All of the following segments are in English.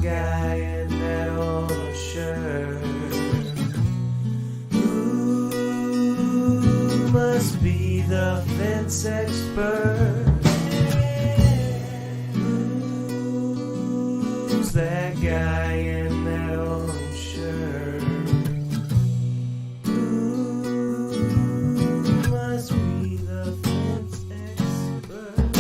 guy in that orange shirt? Who must be the fence expert? Who's that guy in that orange shirt? Who must be the fence expert?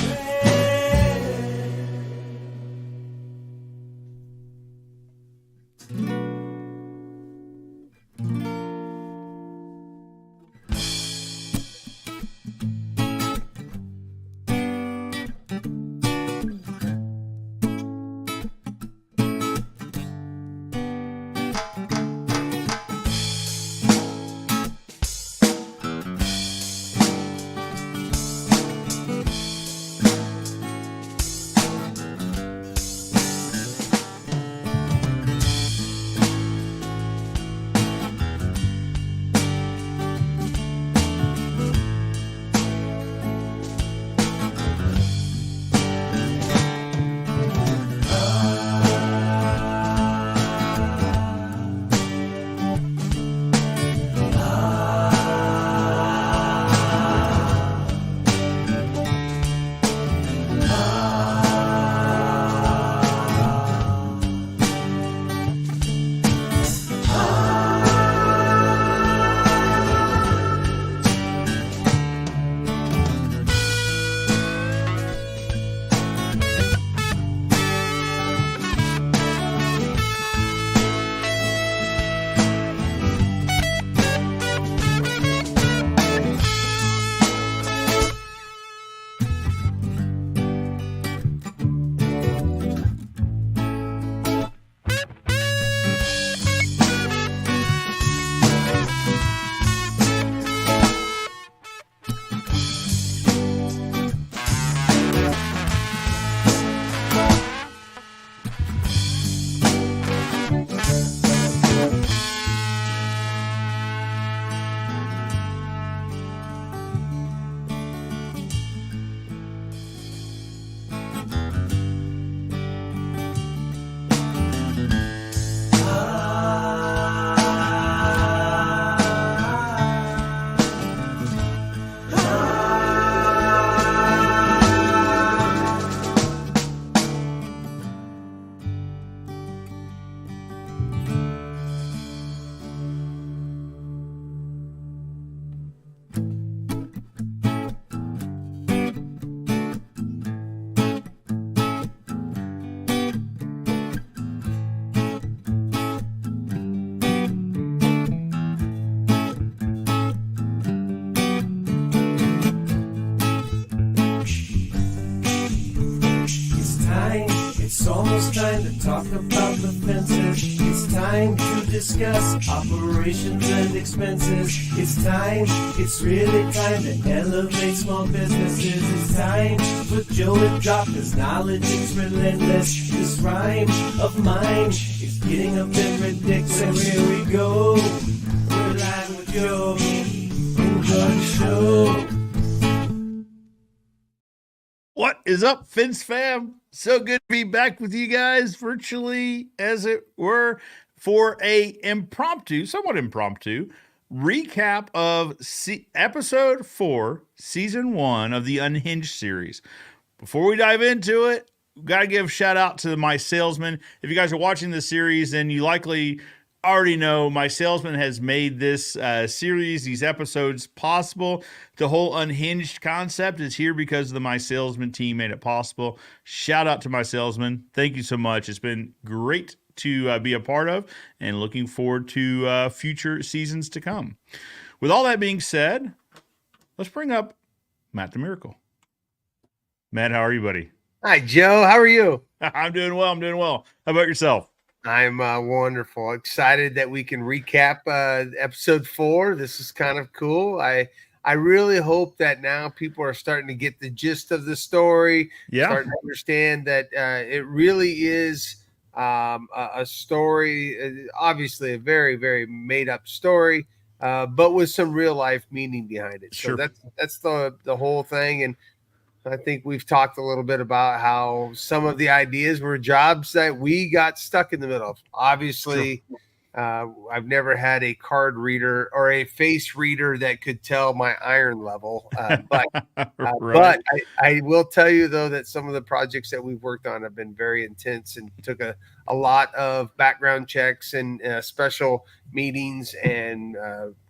It's almost time to talk about the fences. It's time to discuss operations and expenses. It's time, it's really time to elevate small businesses. It's time for Joe to drop his knowledge, it's relentless. This rhyme of mine is getting a bit ridiculous. So here we go, we're live with Joe. Enjoy the show. What is up, Fence fam? So good to be back with you guys virtually, as it were, for a somewhat impromptu recap of episode 4, season 1 of the Unhinged series. Before we dive into it, got to give a shout out to My Salesman. If you guys are watching this series, then you likely already know My Salesman has made this series, these episodes possible. The whole Unhinged concept is here because the My Salesman team made it possible. Shout out to My Salesman. Thank you so much. It's been great to be a part of, and looking forward to future seasons to come. With all that being said, let's bring up Matt the Miracle. Matt, how are you, buddy? Hi, Joe. How are you? I'm doing well. How about yourself? I'm wonderful. Excited that we can recap episode 4. This is kind of cool. I really hope that now people are starting to get the gist of the story. Yeah. Starting to understand that it really is a story, obviously a very, very made up story, but with some real life meaning behind it. Sure. So that's the whole thing. And I think we've talked a little bit about how some of the ideas were jobs that we got stuck in the middle of. Obviously, I've never had a card reader or a face reader that could tell my iron level. But Right. I will tell you, though, that some of the projects that we've worked on have been very intense and took a lot of background checks and special meetings and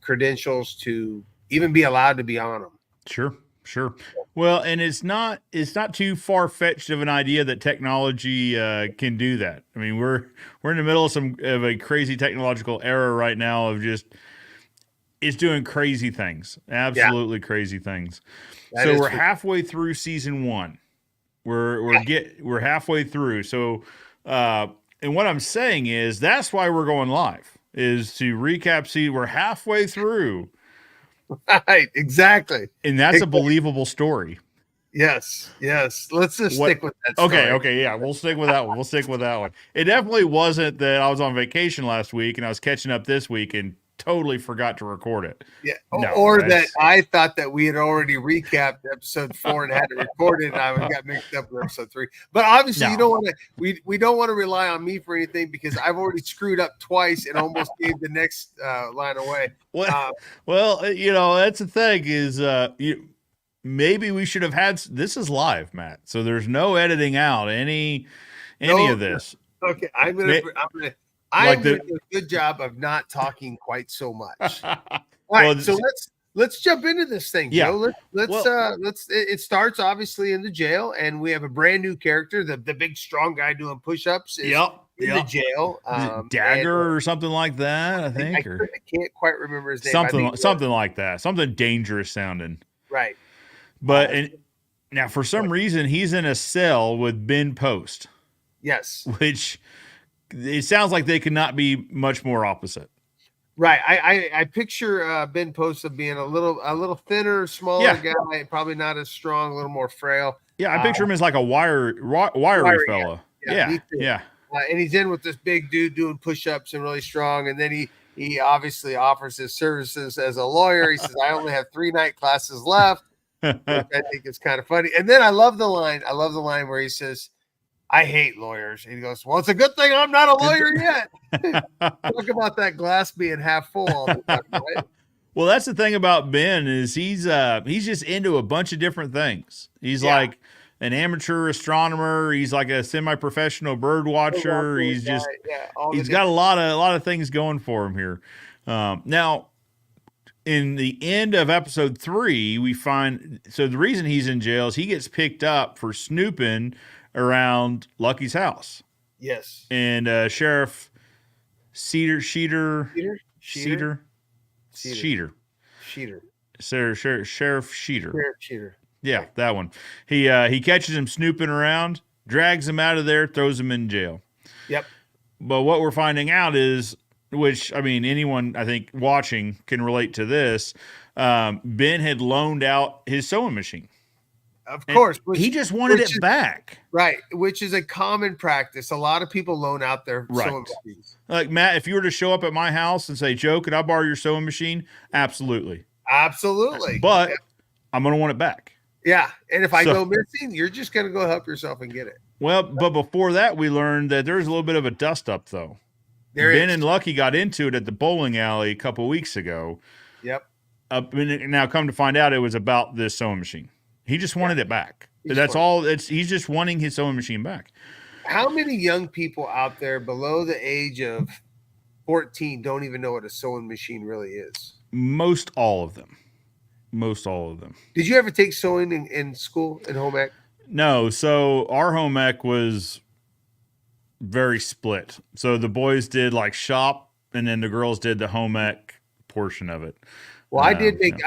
credentials to even be allowed to be on them. Sure. Well, and it's not too far fetched of an idea that technology can do that. I mean, we're in the middle of a crazy technological era right now of just it's doing crazy things, absolutely crazy things. So we're halfway through season 1. We're halfway through. So, and what I'm saying is that's why we're going live is to recap. See, we're halfway through. Right, exactly. And that's a believable story. Yes. Let's just stick with that story. Okay, yeah, we'll stick with that one. It definitely wasn't that I was on vacation last week and I was catching up this week and totally forgot to record it. Yeah, no, or that I thought that we had already recapped episode 4 and had to record it, and I got mixed up with episode 3. But obviously, you don't want to. We don't want to rely on me for anything because I've already screwed up twice and almost gave the next line away. Well, that's the thing is maybe we should have had. This is live, Matt, so there's no editing out any of this. Okay, I'm gonna do a good job of not talking quite so much. All right, so let's jump into this thing, Joe. Let's. It starts obviously in the jail, and we have a brand new character, the big strong guy doing push-ups. In the jail, Dagger or something like that. I think, I can't quite remember his name. Something like that. Something dangerous sounding. Right, but now for some reason he's in a cell with Ben Post. Yes, which. It sounds like they could not be much more opposite. Right. I picture Ben Post of being a little thinner, smaller guy, probably not as strong, a little more frail. Yeah, I picture him as like a wiry fella. Yeah. And he's in with this big dude doing push-ups and really strong. And then he obviously offers his services as a lawyer. He says, I only have 3 night classes left, which I think is kind of funny. And then I love the line where he says, I hate lawyers. And he goes, well, it's a good thing I'm not a lawyer yet. Talk about that glass being half full all the time, right? Well, that's the thing about Ben is he's just into a bunch of different things. He's like an amateur astronomer. He's like a semi-professional bird watcher. He's got a lot of things going for him here. Now, in the end of episode 3, we find the reason he's in jail is he gets picked up for snooping around Lucky's house. Yes. And Sheriff Sheeter. Sheriff Sheeter. Yeah, that one. He catches him snooping around, drags him out of there, throws him in jail. Yep. But what we're finding out is, which, I mean, anyone I think watching can relate to this, Ben had loaned out his sewing machine. Of course. He just wanted it back. Right, which is a common practice. A lot of people loan out their sewing machines. Like, Matt, if you were to show up at my house and say, Joe, could I borrow your sewing machine? Absolutely. But I'm going to want it back. Yeah, and if I go missing, you're just going to go help yourself and get it. Well, but before that, we learned that there's a little bit of a dust-up, though. Ben and Lucky got into it at the bowling alley a couple of weeks ago. Yep. Now, come to find out, it was about this sewing machine. He just wanted it back. That's all. He's just wanting his sewing machine back. How many young people out there below the age of 14 don't even know what a sewing machine really is? Most all of them. Did you ever take sewing in school, in home ec? No. So our home ec was very split. So the boys did like shop, and then the girls did the home ec portion of it. Well, I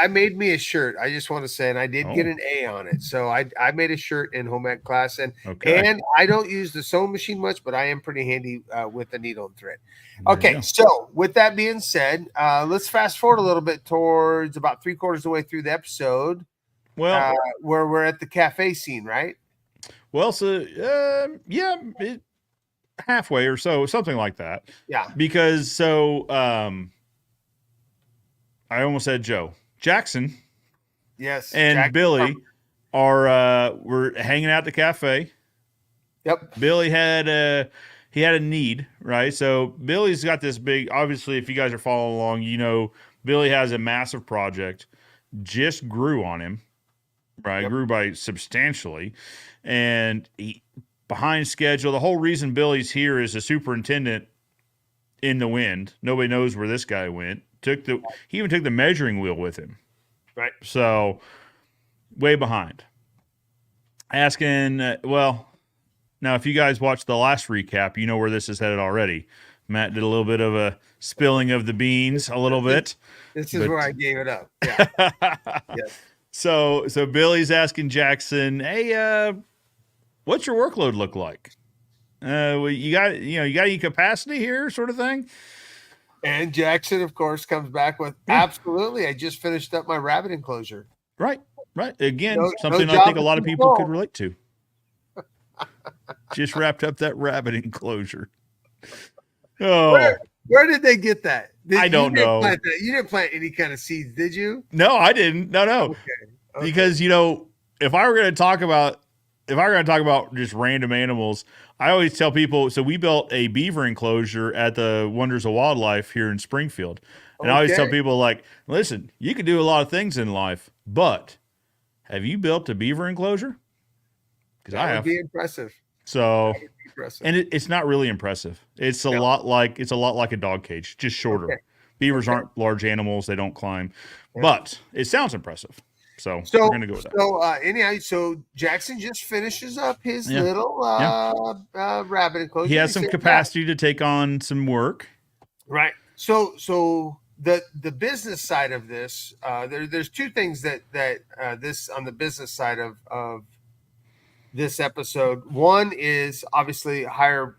made me a shirt. I just want to say, and I did get an A on it. So I made a shirt in home ec class, and I don't use the sewing machine much, but I am pretty handy with the needle and thread. Okay, so with that being said, let's fast forward a little bit towards about 3/4 of the way through the episode. Well, where we're at the cafe scene, right? Well, so halfway or so, something like that. Yeah, because I almost said Joe Jackson. Yes. And Jackson Billy we're hanging out at the cafe. Yep. Billy had a need, right? So Billy's got this big. Obviously, if you guys are following along, you know Billy has a massive project. Just grew on him, right? Yep. Grew by substantially, and he behind schedule. The whole reason Billy's here is a superintendent in the wind. Nobody knows where this guy went. He even took the measuring wheel with him. Right. So way behind. Asking, now if you guys watched the last recap, you know where this is headed already. Matt did a little bit of a spilling of the beans, a little bit. This is where I gave it up. Yeah. Yes. So Billy's asking Jackson, "Hey, what's your workload look like? You got any capacity here, sort of thing." And Jackson, of course, comes back with absolutely. I just finished up my rabbit enclosure. Right. Again, No something I job think a lot of people could control. relate to. Just wrapped up that rabbit enclosure. Oh, Where did they get that? I don't know. You didn't plant any kind of seeds, did you? No, I didn't. No. Okay. Because if I were going to talk about just random animals, I always tell people. So we built a beaver enclosure at the Wonders of Wildlife here in Springfield, and I always tell people like, listen, you can do a lot of things in life, but have you built a beaver enclosure? Because I have. That would be impressive. So, That would be impressive. and it's not really impressive. It's a lot like a dog cage, just shorter. Okay. Beavers aren't large animals; they don't climb, but it sounds impressive. So we're gonna go with that. So anyhow, so Jackson just finishes up his little rabbit enclosure. He has some capacity to take on some work. Right. So the business side of this, there's two things that this on the business side of this episode. One is obviously hire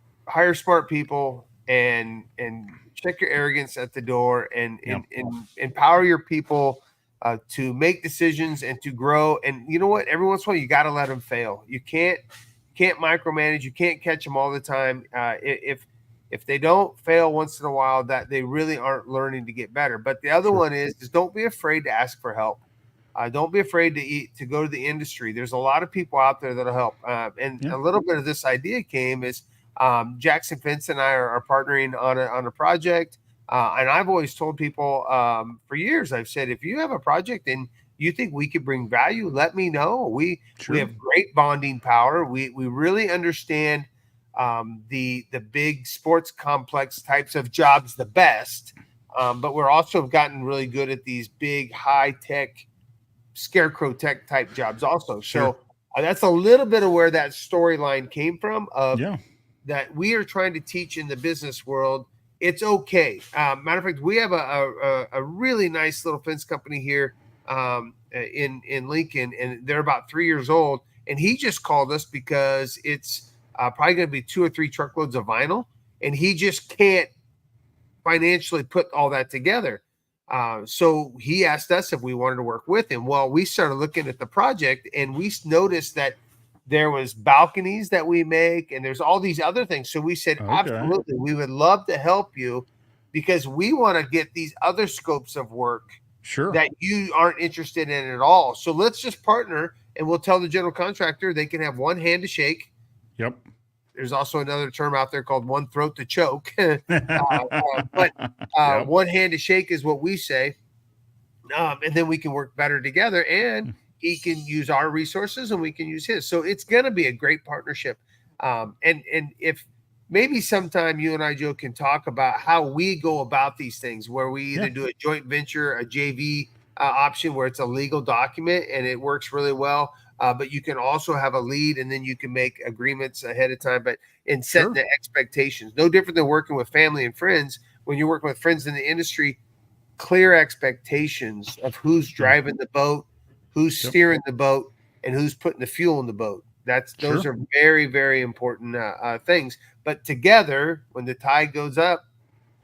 smart people and check your arrogance at the door and empower your people to make decisions and to grow. And you know what? Every once in a while, you got to let them fail. You can't micromanage. You can't catch them all the time. If they don't fail once in a while, that they really aren't learning to get better. But the other one is don't be afraid to ask for help. Don't be afraid to go to the industry. There's a lot of people out there that'll help. And a little bit of this idea came is Jackson Fence and I are partnering on a project. And I've always told people for years, I've said, if you have a project and you think we could bring value, let me know. We have great bonding power. We really understand the big sports complex types of jobs the best. But we're also gotten really good at these big high tech scarecrow tech type jobs also. So that's a little bit of where that storyline came from that we are trying to teach in the business world. It's okay. Matter of fact, we have a really nice little fence company here in Lincoln, and they're about 3 years old. And he just called us because it's probably going to be 2 or 3 truckloads of vinyl, and he just can't financially put all that together. So he asked us if we wanted to work with him. Well, we started looking at the project, and we noticed that there was balconies that we make, and there's all these other things. So we said, absolutely, we would love to help you because we want to get these other scopes of work that you aren't interested in at all. So let's just partner, and we'll tell the general contractor they can have one hand to shake. Yep. There's also another term out there called one throat to choke. But one hand to shake is what we say. And then we can work better together, and he can use our resources and we can use his. So it's going to be a great partnership. And if maybe sometime you and I, Joe, can talk about how we go about these things, where we either do a joint venture, a JV option where it's a legal document and it works really well. But you can also have a lead, and then you can make agreements ahead of time, but in setting the expectations. No different than working with family and friends. When you're working with friends in the industry, clear expectations of who's driving the boat, who's steering the boat, and who's putting the fuel in the boat. Those are very, very important things. But together, when the tide goes up,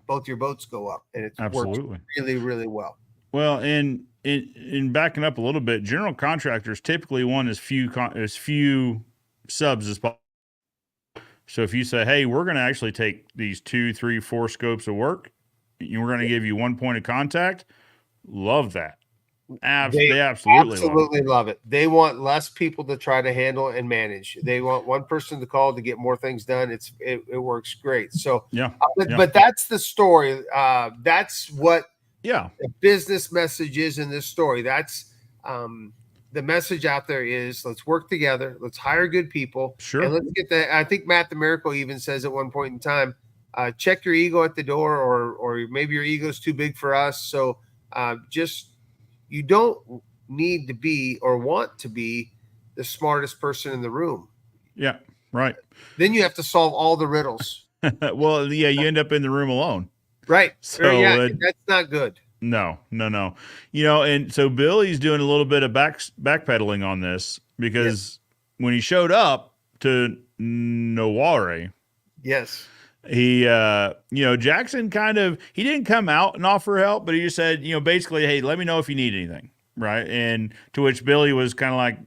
both your boats go up, and it works really, really well. Well, and in backing up a little bit, general contractors typically want as few subs as possible. So if you say, hey, we're going to actually take these 2, 3, 4 scopes of work, and we're going to give you one point of contact, love that. They absolutely love it. They want less people to try to handle and manage. They want one person to call to get more things done. It works great. So Yeah. But that's the story. That's what Yeah. the business message is in this story. That's the message out there is let's work together, let's hire good people, Sure. and let's get that. I think Matt the Miracle even says at one point in time, check your ego at the door, or maybe your ego's too big for us. So just you don't need to be or want to be the smartest person in the room. Yeah. Right. Then you have to solve all the riddles. Well, yeah, you end up in the room alone. Right. So yeah, that's not good. No. And so Billy's doing a little bit of backpedaling on this because when he showed up to Naware, he, Jackson he didn't come out and offer help, but he just said, basically, hey, let me know if you need anything. Right. And to which Billy was kind of like,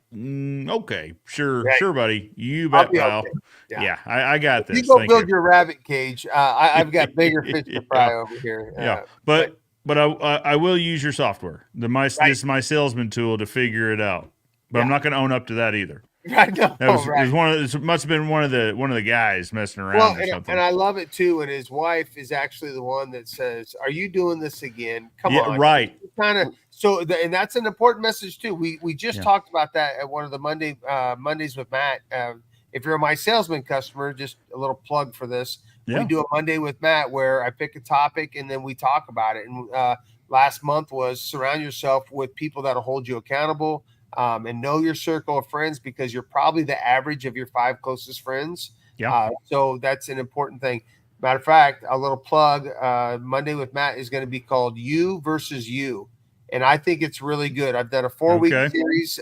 okay, sure, buddy. You bet, pal. Okay. Yeah, I got this. You go build your rabbit cage. I've got bigger fish to fry over here. But I will use your software. This is my salesman tool to figure it out. But I'm not going to own up to that either. Right. No, it must have been one of the guys messing around or something. And I love it too. And his wife is actually the one that says, "Are you doing this again? Come on." Right. And that's an important message too. We just talked about that at one of the Mondays with Matt. If you're a My Salesman customer, just a little plug for this. We do a Monday with Matt where I pick a topic and then we talk about it. And last month was surround yourself with people that'll hold you accountable. And know your circle of friends because you're probably the average of your 5 closest friends. So that's an important thing. Matter of fact, a little plug, Monday with Matt is going to be called You versus You. And I think it's really good. I've done a 4-week series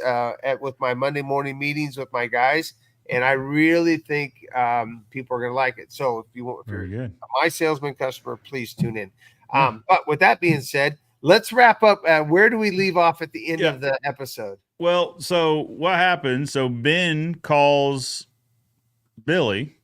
with my Monday morning meetings with my guys. And I really think people are going to like it. So if you're a My Salesman customer, please tune in. But with that being said, let's wrap up. Where do we leave off at the end of the episode? Well, so what happened? So Ben calls Billy.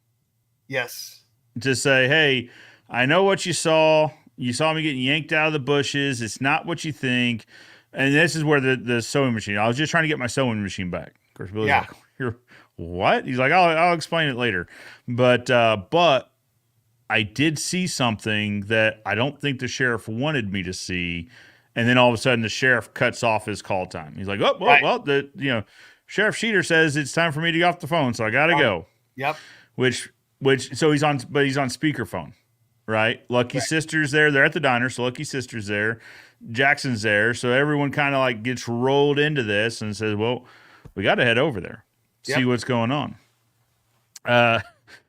Yes. To say, hey, I know what you saw. You saw me getting yanked out of the bushes. It's not what you think. And this is where the sewing machine. I was just trying to get my sewing machine back. Of course, Billy's like, you're what? He's like, I'll explain it later. But I did see something that I don't think the sheriff wanted me to see. And then all of a sudden, the sheriff cuts off his call time. He's like, Sheriff Sheeter says it's time for me to get off the phone, so I got to go. Yep. So he's on speakerphone, right? Lucky's sister's there. They're at the diner, so Lucky's sister's there. Jackson's there. So everyone kind of gets rolled into this and says, well, we got to head over there, see what's going on.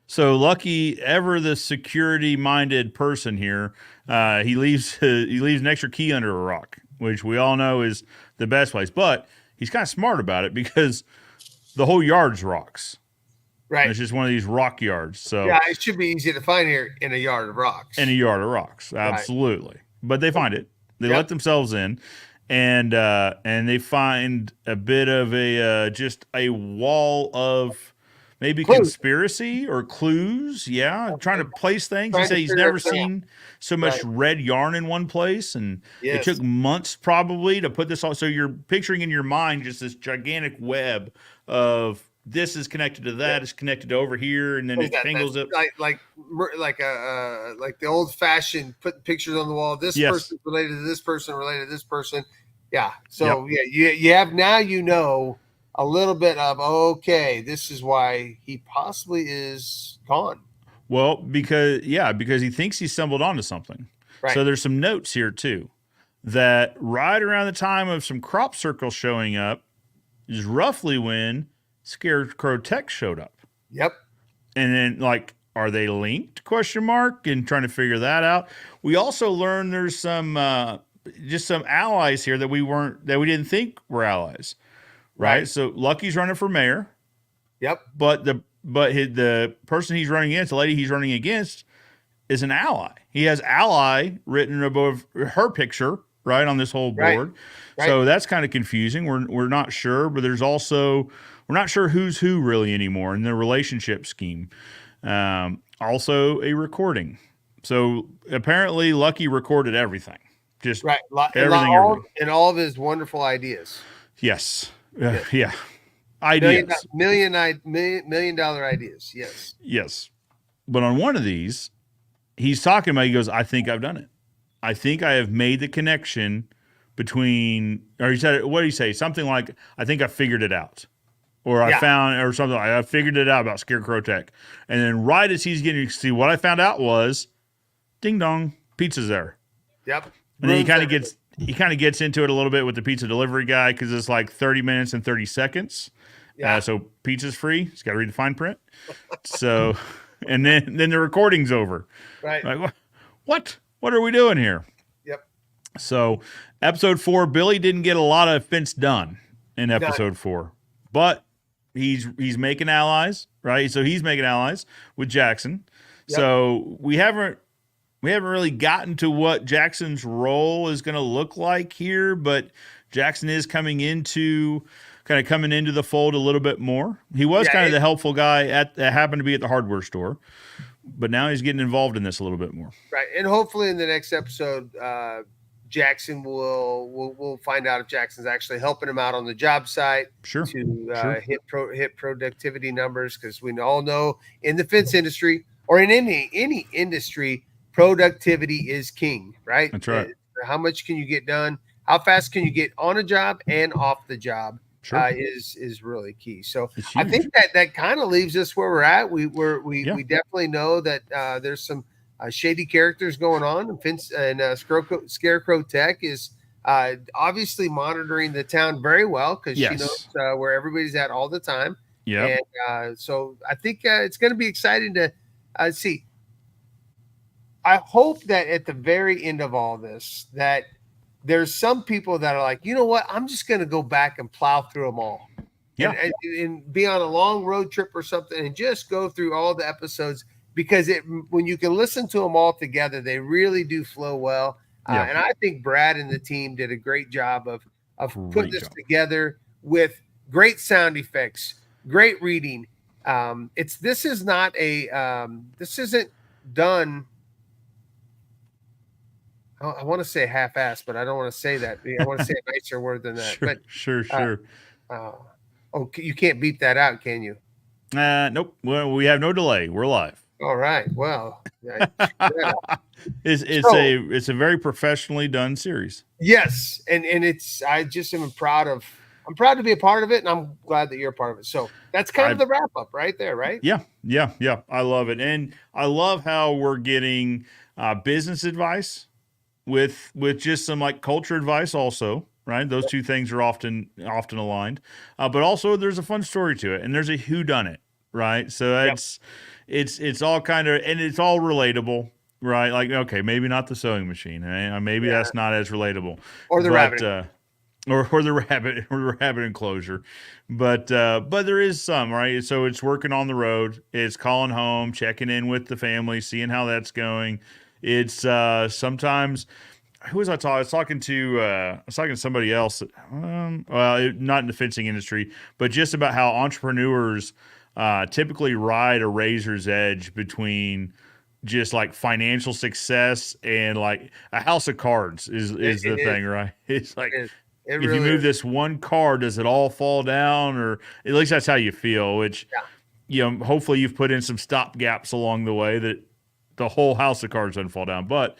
So Lucky, ever the security-minded person here, he leaves an extra key under a rock, which we all know is the best place. But he's kind of smart about it because the whole yard's rocks. Right. It's just one of these rock yards. So it should be easy to find here in a yard of rocks. Absolutely. Right. But they find it. They let themselves in, and they find a bit of just a wall of maybe conspiracy or clues. Trying to place things. He said he's never seen so much red yarn in one place, and it took months probably to put this all. So you're picturing in your mind just this gigantic web of this is connected to that, is connected to over here, and then it tangles up. Like the old fashioned putting pictures on the wall. This person related to this person, related to this person. Yeah. So you have now a little bit of, okay, this is why he possibly is gone. Well, because he thinks he stumbled onto something. Right. So there's some notes here too, that right around the time of some crop circles showing up is roughly when Scarecrow Tech showed up. Yep. And then are they linked? ? And trying to figure that out. We also learned there's some just some allies here that we didn't think were allies. Right. So Lucky's running for mayor. Yep. But the person he's running against, the lady he's running against, is an ally. He has ally written above her picture, right, on this whole board. Right. So that's kind of confusing. We're not sure, but there's also we're not sure who's who really anymore in the relationship scheme. Also a recording. So apparently Lucky recorded everything. Just Right. everything. And all of his wonderful ideas. Yes. Yes. Yeah. Million, Ideas. million dollar ideas. Yes. Yes. But on one of these, he's talking about, he goes, I think I've done it. I think I have made the connection between, or he said, what did he say? Something like, I think I figured it out. Or I Yeah. found, or something like, I figured it out about Scarecrow Tech. And then right as he's getting to see, what I found out was, ding dong, pizza's there. Yep. And then he kind of gets into it a little bit with the pizza delivery guy because it's like 30 minutes and 30 seconds. Yeah. So pizza's free. He's got to read the fine print. So, and then the recording's over. Right. Like, what? What are we doing here? Yep. So, episode 4, Billy didn't get a lot of fence done in episode 4, but he's making allies, right? So he's making allies with Jackson. Yep. So we haven't really gotten to what Jackson's role is going to look like here, but Jackson is coming into the fold a little bit more. He was kind of the helpful guy that happened to be at the hardware store, but now he's getting involved in this a little bit more. Right. And hopefully in the next episode, Jackson we'll find out if Jackson's actually helping him out on the job site to hit productivity numbers, because we all know in the fence industry or in any industry, productivity is king, right? That's right. How much can you get done? How fast can you get on a job and off the job? Is really key. So I think that kind of leaves us where we're at. We definitely know that there's some shady characters going on. Vince and Scarecrow Tech is obviously monitoring the town very well, because she knows where everybody's at all the time. Yeah. And so I think it's going to be exciting to see. I hope that at the very end of all this, that there's some people that are like, you know what, I'm just going to go back and plow through them all. Yeah. And be on a long road trip or something and just go through all the episodes, because when you can listen to them all together, they really do flow well. And I think Brad and the team did a great job of putting this together with great sound effects, great reading. This isn't done. I want to say half-assed, but I don't want to say that. I want to say a nicer word than that. Sure. You can't beep that out, can you? Nope. Well, we have no delay. We're live. All right. Well, it's a very professionally done series. Yes, and I just am proud to be a part of it, and I'm glad that you're a part of it. So that's kind of the wrap up right there, right? Yeah. I love it, and I love how we're getting business advice with just some like culture advice also, right? Those two things are often aligned, but also there's a fun story to it, and there's a whodunit, right? So it's all kind of, and it's all relatable, right? Like, okay, maybe not the sewing machine, maybe that's not as relatable, or the rabbit, or the rabbit enclosure, but there is some, right? So it's working on the road, it's calling home, checking in with the family, seeing how that's going. It's sometimes, who was I talking? I was talking to somebody else. Not in the fencing industry, but just about how entrepreneurs typically ride a razor's edge between just like financial success and like a house of cards is the thing, right? It's like, if you move this one card, does it all fall down? Or at least that's how you feel, which, hopefully you've put in some stop gaps along the way that the whole house of cards doesn't fall down. But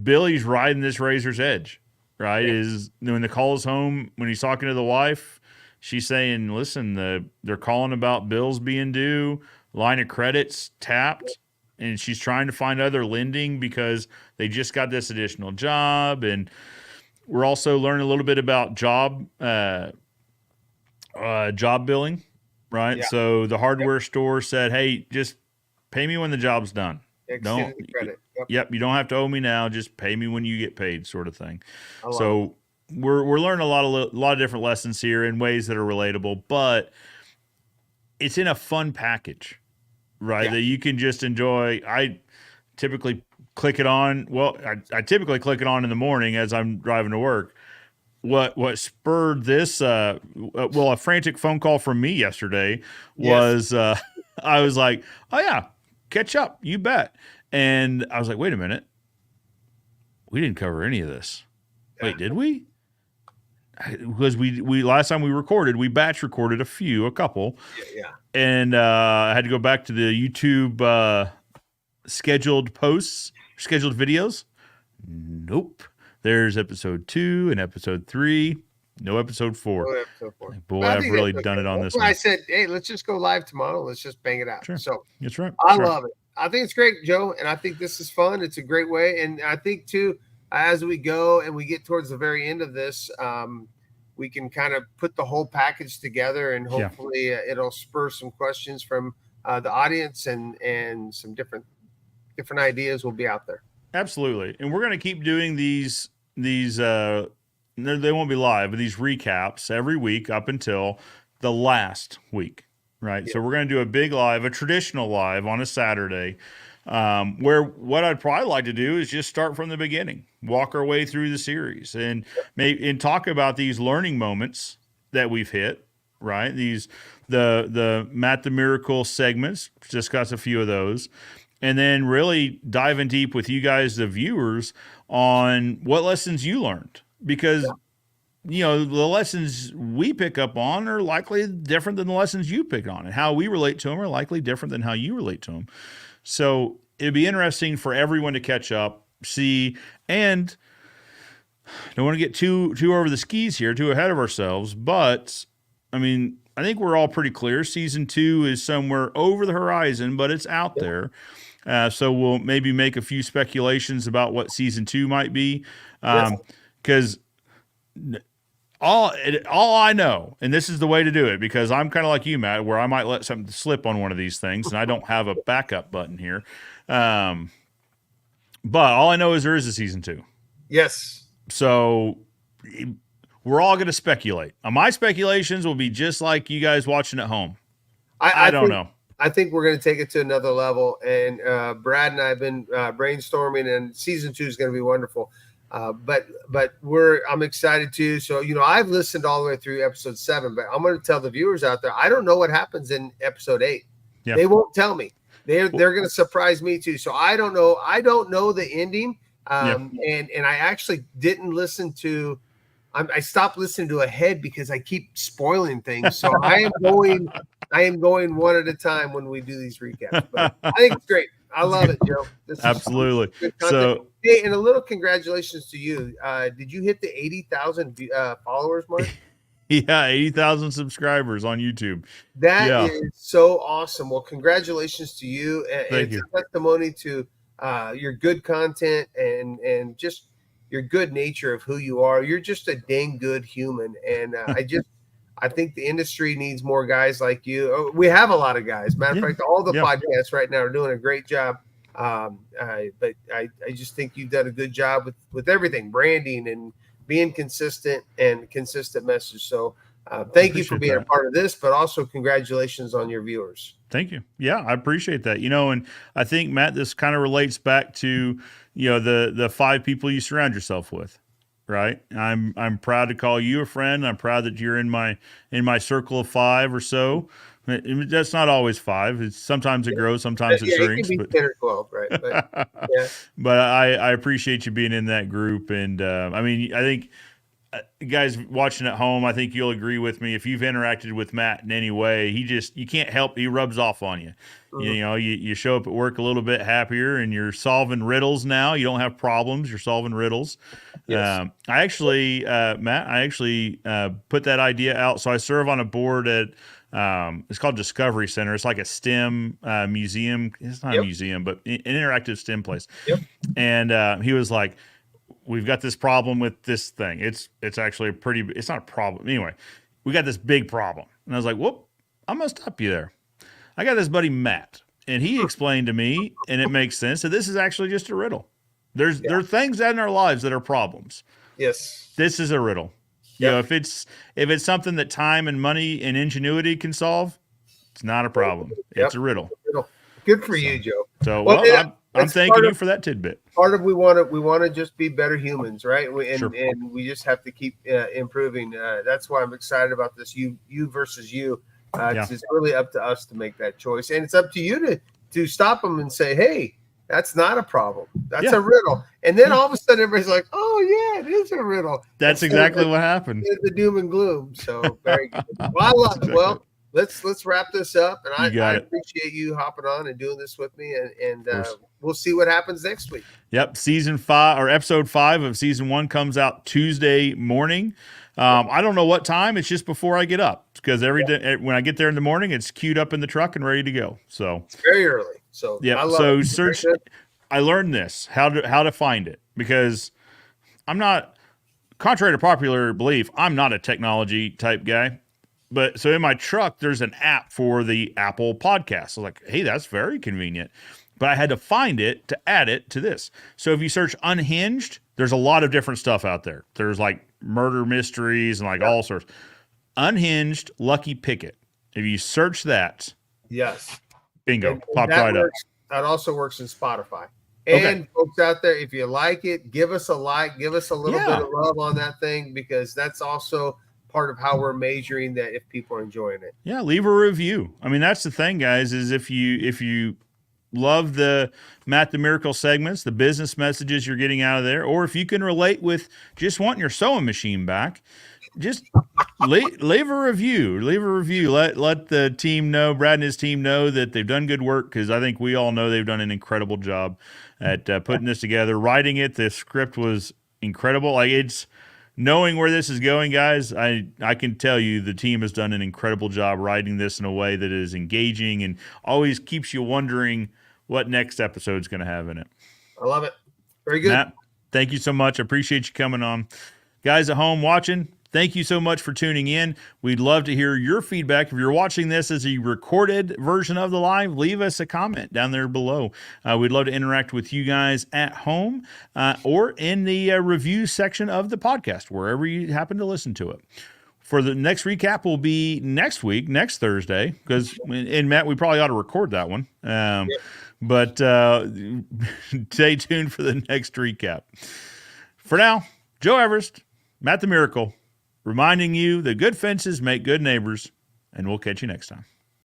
Billy's riding this razor's edge, right? Is when the call is home, when he's talking to the wife, she's saying, listen, they're calling about bills being due, line of credit's tapped, and she's trying to find other lending because they just got this additional job. And we're also learning a little bit about job billing, right? Yeah. So the hardware store said, hey, just pay me when the job's done. Extended credit. Yep. You don't have to owe me now. Just pay me when you get paid, sort of thing. So we're learning a lot of different lessons here in ways that are relatable, but it's in a fun package, right? That you can just enjoy. I typically click it on. Well, I typically click it on in the morning as I'm driving to work. What spurred this? A frantic phone call from me yesterday was. I was like, oh yeah, catch up, you bet. And I was like, wait a minute. we didn't cover any of this. Wait, did we? Because we last time we recorded, we batch recorded a couple. Yeah. And I had to go back to the YouTube scheduled posts, scheduled videos. Nope. There's episode 2 and episode 3. No episode 4. No episode 4. Boy, I've really done it on this one. I said, hey, let's just go live tomorrow. Let's just bang it out. Sure. So that's right. I love it. I think it's great, Joe. And I think this is fun. It's a great way. And I think, too, as we go and we get towards the very end of this, we can kind of put the whole package together, and hopefully it'll spur some questions from the audience, and some different ideas will be out there. Absolutely. And we're going to keep doing these they won't be live, but these recaps every week up until the last week, right? Yeah. So we're going to do a big live, a traditional live on a Saturday, where what I'd probably like to do is just start from the beginning, walk our way through the series, and talk about these learning moments that we've hit, right? The Matt the Miracle segments, discuss a few of those, and then really dive in deep with you guys, the viewers, on what lessons you learned, because the lessons we pick up on are likely different than the lessons you pick on, and how we relate to them are likely different than how you relate to them. So it'd be interesting for everyone to catch up, see, and don't want to get too over the skis here, too ahead of ourselves. But I mean, I think we're all pretty clear. Season 2 is somewhere over the horizon, but it's out there. So we'll maybe make a few speculations about what season 2 might be, because all I know, and this is the way to do it, because I'm kind of like you, Matt, where I might let something slip on one of these things, and I don't have a backup button here. But all I know is there is a season 2. Yes. So we're all going to speculate. My speculations will be just like you guys watching at home. I don't know. I think we're going to take it to another level. And Brad and I have been brainstorming, and season 2 is going to be wonderful. But I'm excited too. So, I've listened all the way through episode 7, but I'm going to tell the viewers out there, I don't know what happens in episode 8. Yeah. They won't tell me. They're going to surprise me too. So I don't know. I don't know the ending. And I actually didn't listen to, I stopped listening to Ahead because I keep spoiling things. So I am going one at a time when we do these recaps, but I think it's great. I love it, Joe. This Absolutely. So, hey, and a little congratulations to you. Did you hit the 80,000 followers mark? Yeah, 80,000 subscribers on YouTube. That is so awesome. Well, congratulations to you. Thank you. It's a testimony to your good content and just your good nature of who you are. You're just a dang good human. And I think the industry needs more guys like you. We have a lot of guys. Matter of fact, all the podcasts right now are doing a great job. But I just think you've done a good job with everything, branding and being consistent and consistent message. So thank you for being a part of this, but also congratulations on your viewers. Thank you. Yeah, I appreciate that. And I think, Matt, this kind of relates back to, the 5 people you surround yourself with. Right. I'm proud to call you a friend. I'm proud that you're in my circle of 5 or so. That's not always 5. Sometimes it grows, sometimes it shrinks. It can be 10 or 12, right? But, but I appreciate you being in that group. And I think guys watching at home, I think you'll agree with me. If you've interacted with Matt in any way, you can't help. He rubs off on you. Mm-hmm. You show up at work a little bit happier, and you're solving riddles now. You don't have problems. You're solving riddles. Yes. Matt, I actually put that idea out. So I serve on a board at it's called Discovery Center. It's like a STEM museum. It's not a museum, but an interactive STEM place. Yep. And he was like, we've got this problem with this thing. It's actually it's not a problem. Anyway, we got this big problem. And I was like, whoop, I'm going to stop you there. I got this buddy, Matt, and he explained to me, and it makes sense, that this is actually just a riddle. There are things in our lives that are problems. Yes. This is a riddle. Yep. If it's something that time and money and ingenuity can solve, it's not a problem. Yep. It's a riddle. Good for you, Joe. So I'm thanking you for that tidbit. Part of we want to just be better humans, right? And we just have to keep improving. That's why I'm excited about this. You versus you. It's really up to us to make that choice, and it's up to you to stop them and say, "Hey, That's not a problem. That's Yeah. a riddle. And then all of a sudden, everybody's like, "Oh yeah, it is a riddle." That's Instead of exactly what happened. the doom and gloom. So very good. Well, I love it. Exactly. Well, let's wrap this up. And You I got it. appreciate you hopping on and doing this with me. And course. we'll see what happens next week. Yep. Season 5 or episode 5 of season 1 comes out Tuesday morning. I don't know what time. It's just before I get up because every day when I get there in the morning, it's queued up in the truck and ready to go. So It's very early. So yeah. I love So it. search. Very good. I learned this how to find it because I'm not, contrary to popular belief, I'm not a technology type guy. But so in my truck, there's an app for the Apple podcast. I was like, hey, that's very convenient. But I had to find it to add it to this. So if you search Unhinged, there's a lot of different stuff out there. There's like murder mysteries and like all sorts. Unhinged, Lucky Picket. If you search that, Yes. bingo, And popped that right up. works. That also works in Spotify. And folks out there, if you like it, give us a like, give us a little Yeah. bit of love on that thing because that's also part of how we're measuring that if people are enjoying it. Yeah, leave a review. I mean, that's the thing, guys, is if you love the Matt the Miracle segments, the business messages you're getting out of there, or if you can relate with just wanting your sewing machine back, just leave a review. Leave a review. Let the team know, Brad and his team know that they've done good work because I think we all know they've done an incredible job at putting this together. Writing it, the script was incredible. Like it's knowing where this is going, guys, I can tell you the team has done an incredible job writing this in a way that is engaging and always keeps you wondering what next episode's going to have in it. I love it. Very good. Matt, thank you so much. I appreciate you coming on. Guys at home watching, thank you so much for tuning in. We'd love to hear your feedback. If you're watching this as a recorded version of the live, leave us a comment down there below. We'd love to interact with you guys at home or in the review section of the podcast, wherever you happen to listen to it. For the next recap will be next week, next Thursday, because, and Matt, we probably ought to record that one. But stay tuned for the next recap. For now, Joe Everest, Matt the Miracle, reminding you that good fences make good neighbors, and we'll catch you next time.